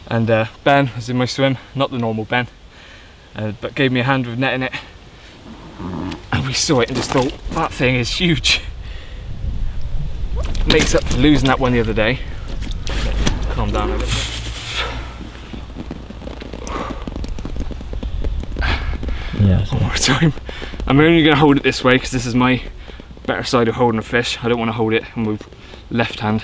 And Ben was in my swim, not the normal Ben, but gave me a hand with netting it. And we saw it and just thought, that thing is huge. Makes up for losing that one the other day. Calm down a little bit. Yeah. One more time. I'm only going to hold it this way because this is my better side of holding a fish. I don't want to hold it and move left hand.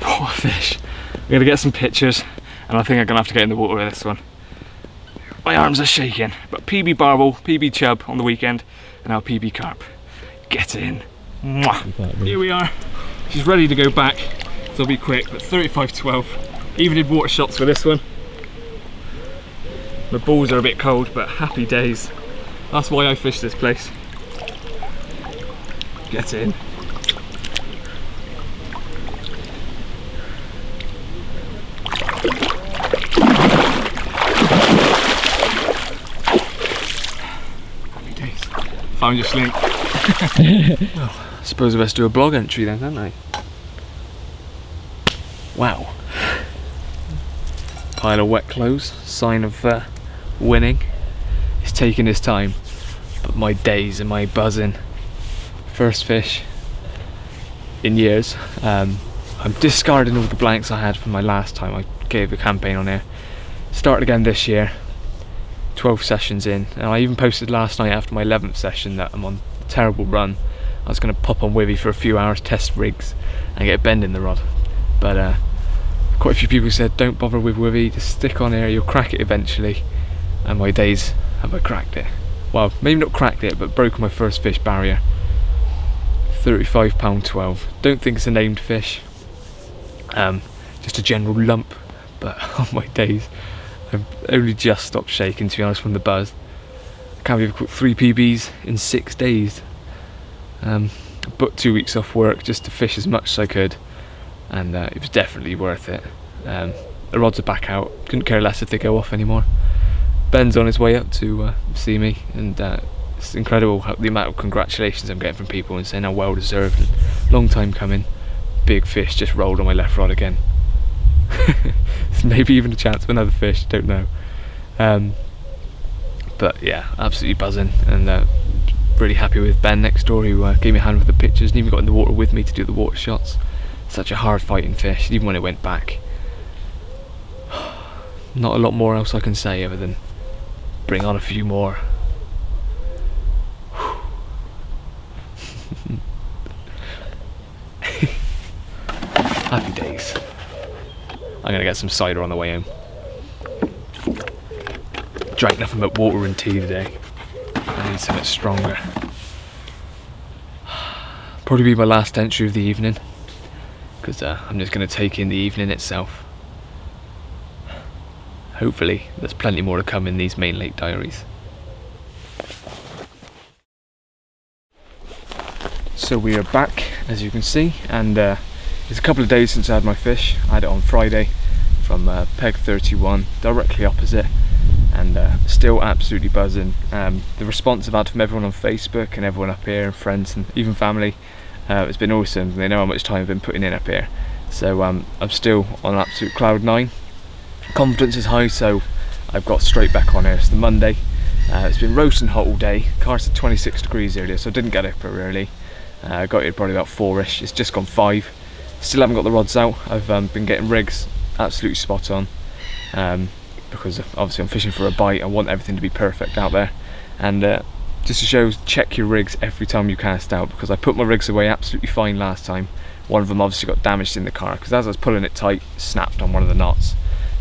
What a fish. I'm going to get some pictures, and I think I'm going to have to get in the water with this one. My arms are shaking, but PB barbel, PB chub on the weekend, and now PB carp. Get in. Mwah. Here we are. She's ready to go back, so it'll be quick, but 35.12. Even did water shots with this one. My balls are a bit cold, but happy days. That's why I fish this place. Get in. Happy days. Found your sling. Well, I suppose I best do a blog entry then, don't I? Wow. Pile of wet clothes, sign of winning. It's taking his time, but my days and my buzzing. First fish in years. I'm discarding all the blanks I had from my last time I gave a campaign on there. Start again this year, 12 sessions in, and I even posted last night after my 11th session that I'm on a terrible run. I was going to pop on Wivy for a few hours, test rigs and get a bend in the rod, but quite a few people said don't bother with Wivy, just stick on here, you'll crack it eventually. And my days have I cracked it. Well, maybe not cracked it, but broken my first fish barrier. 35 pound 12. Don't think it's a named fish. Just a general lump, but on my days I've only just stopped shaking, to be honest, from the buzz. I can't believe I've caught 3 PBs in 6 days. I booked 2 weeks off work just to fish as much as I could, and it was definitely worth it. The rods are back out, couldn't care less if they go off anymore. Ben's on his way up to see me, and it's incredible the amount of congratulations I'm getting from people and saying how well deserved and long time coming. Big fish just rolled on my left rod again. Maybe even a chance of another fish, don't know. But yeah, absolutely buzzing, and really happy with Ben next door, who gave me a hand with the pictures and even got in the water with me to do the water shots. Such a hard fighting fish, even when it went back. Not a lot more else I can say other than bring on a few more. Happy days. I'm gonna get some cider on the way home. Drank nothing but water and tea today. I need something stronger. Probably be my last entry of the evening, because I'm just gonna take in the evening itself. Hopefully there's plenty more to come in these main lake diaries. So we are back, as you can see, and it's a couple of days since I had my fish. I had it on Friday from Peg 31, directly opposite, and still absolutely buzzing. The response I've had from everyone on Facebook and everyone up here, and friends and even family, it's been awesome. They know how much time I've been putting in up here. So I'm still on absolute cloud 9. Confidence is high, so I've got straight back on here. It's the Monday. It's been roasting hot all day. Car said 26 degrees earlier, so I didn't get up very early. I got here probably about 4ish. It's just gone 5. Still haven't got the rods out. I've been getting rigs absolutely spot on, because obviously I'm fishing for a bite. I want everything to be perfect out there, and just to show, check your rigs every time you cast out, because I put my rigs away absolutely fine last time. One of them obviously got damaged in the car because as I was pulling it tight, snapped on one of the knots.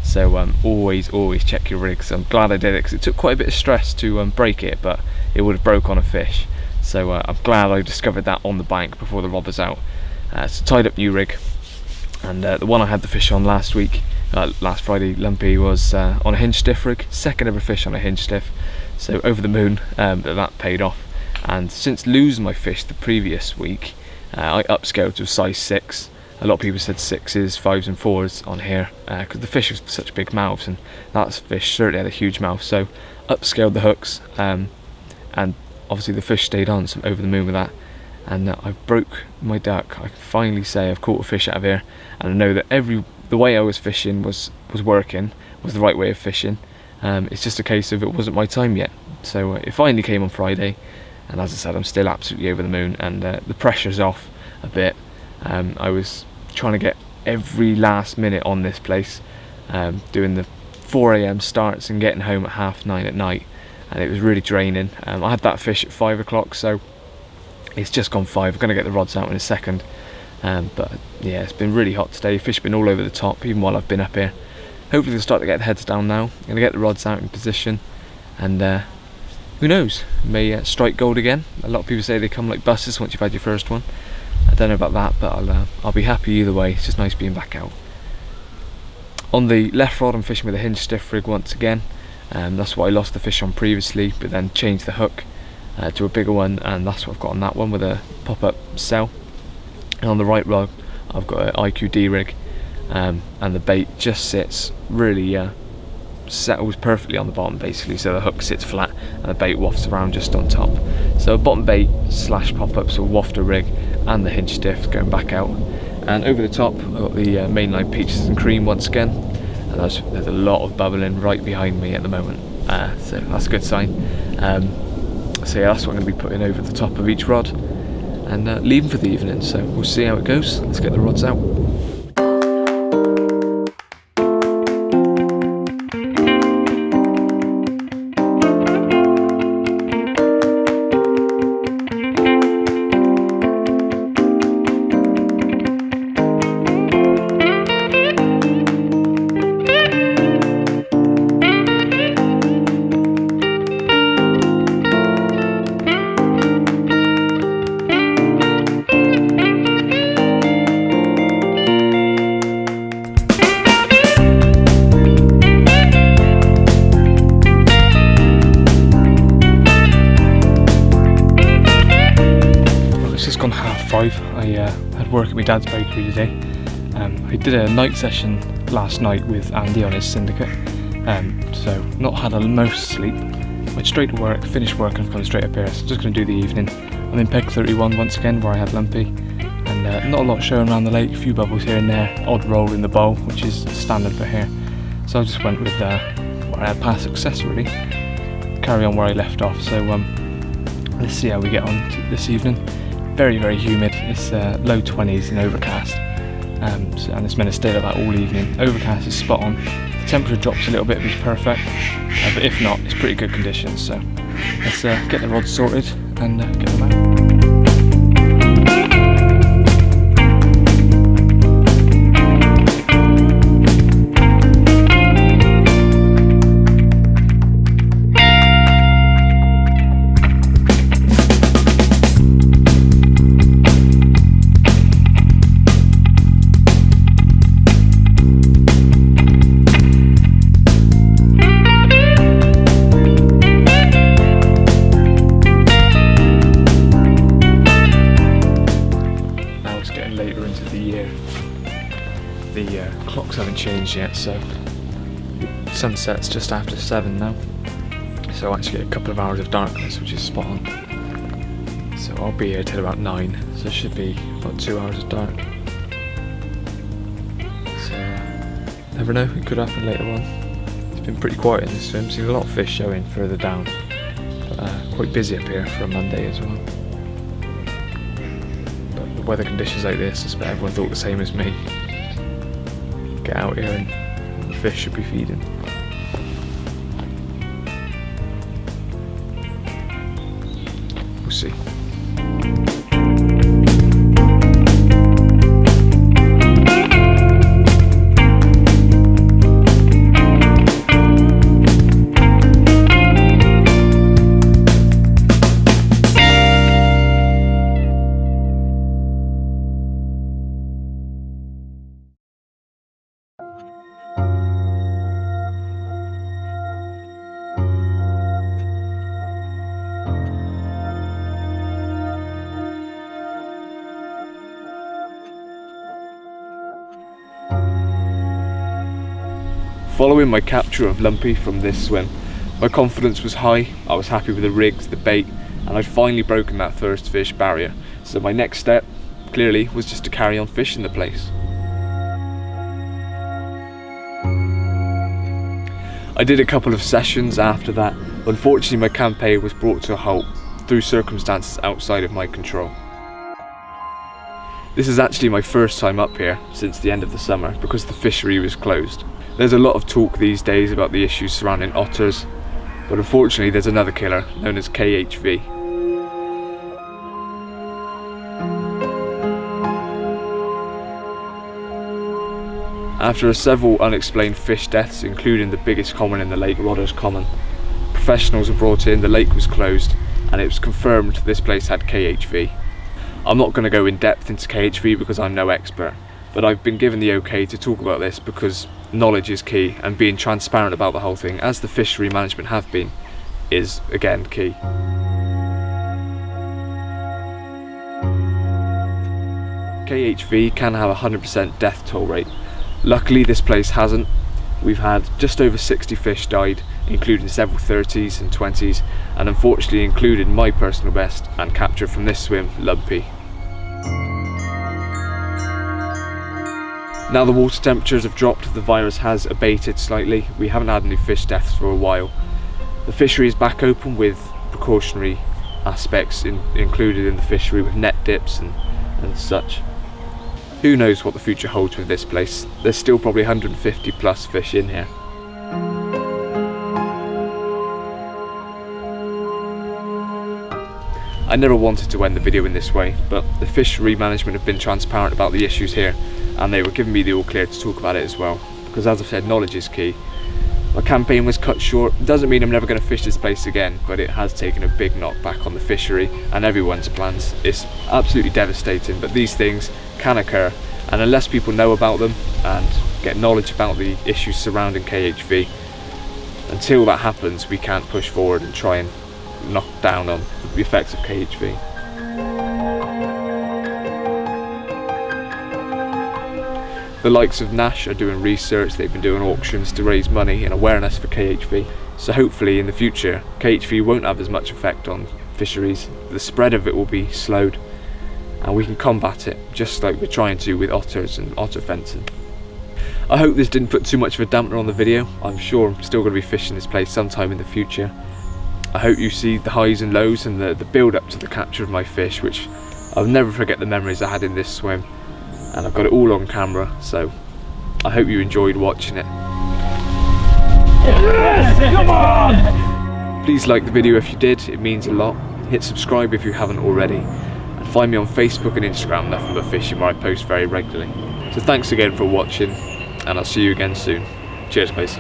So always check your rigs. I'm glad I did it because it took quite a bit of stress to break it, but it would have broke on a fish. So I'm glad I discovered that on the bank before the rod was out. So tied up new rig, and the one I had the fish on last week, last Friday, lumpy, was on a hinge stiff rig. Second ever fish on a hinge stiff, so over the moon that paid off. And since losing my fish the previous week, I upscaled to a size 6. A lot of people said 6s, 5s and 4s on here, because the fish have such big mouths, and that fish certainly had a huge mouth. So upscaled the hooks, and obviously the fish stayed on, so I'm over the moon with that. And I broke my duck. I can finally say I've caught a fish out of here, and I know that the way I was fishing was working, was the right way of fishing. It's just a case of it wasn't my time yet. So it finally came on Friday, and as I said, I'm still absolutely over the moon, and the pressure's off a bit. I was trying to get every last minute on this place, doing the 4 AM starts and getting home at 9:30 at night, and it was really draining. I had that fish at 5 o'clock, so it's just gone 5. I'm going to get the rods out in a second, but yeah, it's been really hot today. Fish have been all over the top even while I've been up here. Hopefully they'll start to get the heads down now. I'm going to get the rods out in position, and who knows, may strike gold again. A lot of people say they come like buses once you've had your first one. I don't know about that, but I'll be happy either way. It's just nice being back out. On the left rod, I'm fishing with a hinge stiff rig once again. That's what I lost the fish on previously, but then changed the hook to a bigger one, and that's what I've got on that one with a pop-up cell. And on the right rod, I've got an IQD rig, and the bait just sits really settles perfectly on the bottom basically, so the hook sits flat and the bait wafts around just on top. So bottom bait / pop-up, so wafter rig, and the hinge stiff going back out. And over the top I've got the mainline peaches and cream once again, and there's a lot of bubbling right behind me at the moment, so that's a good sign. So yeah, that's what I'm going to be putting over the top of each rod and leaving for the evening, so we'll see how it goes. Let's get the rods out. Gone 5:30. I had work at my dad's bakery today. I did a night session last night with Andy on his syndicate, so not had a most sleep. Went straight to work, finished work, and I've gone straight up here, so just going to do the evening. I'm in Peg 31 once again, where I had Lumpy, and not a lot showing around the lake, a few bubbles here and there, odd roll in the bowl, which is standard for here. So I just went with where I had past success really, carry on where I left off. So Let's see how we get on this evening. Very, very humid. It's low 20s and overcast, and it's meant to stay like that all evening. Overcast is spot on. The temperature drops a little bit, which is perfect, but if not, it's pretty good conditions. So let's get the rods sorted and get them out. Clocks haven't changed yet, so sunset's just after 7 now, so I actually get a couple of hours of darkness, which is spot on. So I'll be here till about 9, so it should be about 2 hours of dark. So never know, it could happen later on. It's been pretty quiet in this swim, seen a lot of fish showing further down, but quite busy up here for a Monday as well. But the weather conditions like this, I suspect everyone thought the same as me. Get out here and the fish should be feeding. We'll see. Following my capture of Lumpy from this swim, my confidence was high, I was happy with the rigs, the bait, and I'd finally broken that first fish barrier. So my next step, clearly, was just to carry on fishing the place. I did a couple of sessions after that, but unfortunately my campaign was brought to a halt through circumstances outside of my control. This is actually my first time up here since the end of the summer because the fishery was closed. There's a lot of talk these days about the issues surrounding otters, but unfortunately there's another killer known as KHV. After several unexplained fish deaths, including the biggest common in the lake, Rodder's Common, professionals were brought in, the lake was closed, and it was confirmed this place had KHV. I'm not going to go in depth into KHV because I'm no expert, but I've been given the okay to talk about this because knowledge is key, and being transparent about the whole thing, as the fishery management have been, is again key. KHV can have a 100% death toll rate. Luckily this place hasn't. We've had just over 60 fish died, including several 30s and 20s, and unfortunately included my personal best and captured from this swim, Lumpy. Now the water temperatures have dropped, the virus has abated slightly, we haven't had any fish deaths for a while. The fishery is back open with precautionary aspects included in the fishery with net dips and such. Who knows what the future holds with this place? There's still probably 150 plus fish in here. I never wanted to end the video in this way, but the fishery management have been transparent about the issues here, and they were giving me the all clear to talk about it as well, because as I've said, knowledge is key. My campaign was cut short. It doesn't mean I'm never going to fish this place again, but it has taken a big knock back on the fishery and everyone's plans. It's absolutely devastating, but these things can occur, and unless people know about them and get knowledge about the issues surrounding KHV, until that happens we can't push forward and try and knock down on the effects of KHV. The likes of Nash are doing research, they've been doing auctions to raise money and awareness for KHV. So hopefully in the future, KHV won't have as much effect on fisheries, the spread of it will be slowed, and we can combat it just like we're trying to with otters and otter fencing. I hope this didn't put too much of a dampener on the video. I'm sure I'm still going to be fishing this place sometime in the future. I hope you see the highs and lows and the build up to the capture of my fish, which I'll never forget the memories I had in this swim, and I've got it all on camera, so I hope you enjoyed watching it. Yes, come on! Please like the video if you did, it means a lot. Hit subscribe if you haven't already, and find me on Facebook and Instagram, Nuffinbutfishing, where I post very regularly. So thanks again for watching, and I'll see you again soon. Cheers guys.